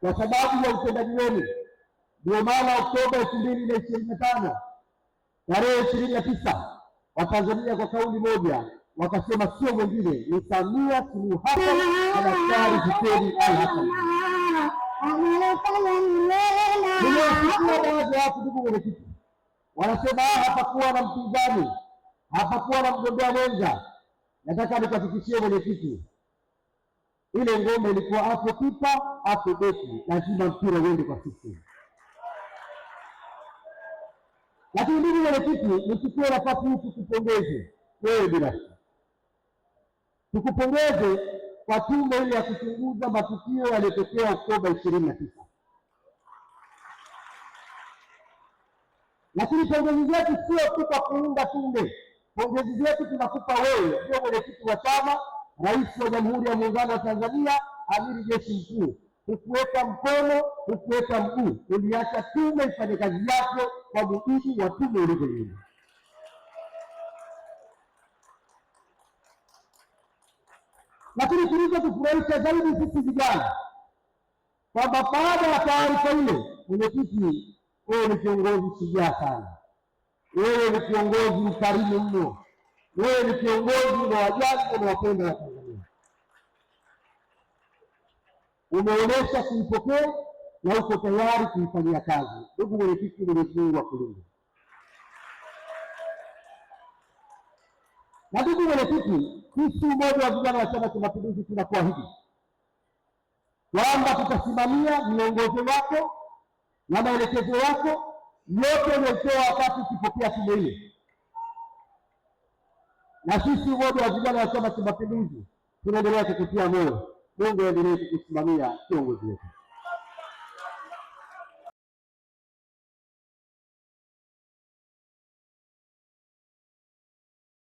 kwa sababu ya utendaji wenu. Ndio maana Oktoba 2025 tarehe 29 Watanzania kwa kauli moja wakasema sio mwingine ni Samia Suluhu Hassan na Daktari Hussein Ali Hassan. Nimesikia baadhi ya watu, ndugu mwenyekiti, wanasema hapakuwa na mpinzani, hapakuwa na mgombea mwenza. Nataka nikuhakikishie mwenyekiti, ile ngome ilikuwa hapo kipa hapo beki, lazima mpira uende kwa sisi. Lakini ndugu mwenyekiti, nichukue nafasi hii tukupongeze wewe binafsi, tukupongeze kwa tume ile ya kuchunguza matukio yaliyotokea Oktoba 29. Lakini pongezi zetu sio tu kwa kuunda tume, pongezi zetu tunakupa wewe, ndio mwenyekiti wa chama, Rais wa Jamhuri ya Muungano wa Tanzania, Amiri Jeshi Mkuu. Hukuweka mkono, hukuweka mguu, uliacha tume ifanye kazi yake kwa mujibu wa tume ulivyoiunda. Lakini kilichotufurahisha zaidi sisi vijana, kwamba baada ya taarifa ile, mwenyekiti, wewe ni kiongozi shujaa sana, wewe ni kiongozi mkarimu mno, wewe ni kiongozi unawajali na wapenda wa Tanzania. Umeonyesha kuipokea na uko tayari kuifanyia kazi. Ndugu mwenyekiti, Mwenyezi Mungu akulinde. Na ndugu mwenyekiti, sisi umoja wa vijana wa Chama cha Mapinduzi tunakuahidi kwamba tutasimamia miongozo wako na maelekezo yako yote uliyotoa wakati ukipokea tume ile. Na sisi umoja wa vijana wa Chama cha Mapinduzi tunaendelea kukutia moyo. Mungu aendelee kukusimamia kiongozi wetu.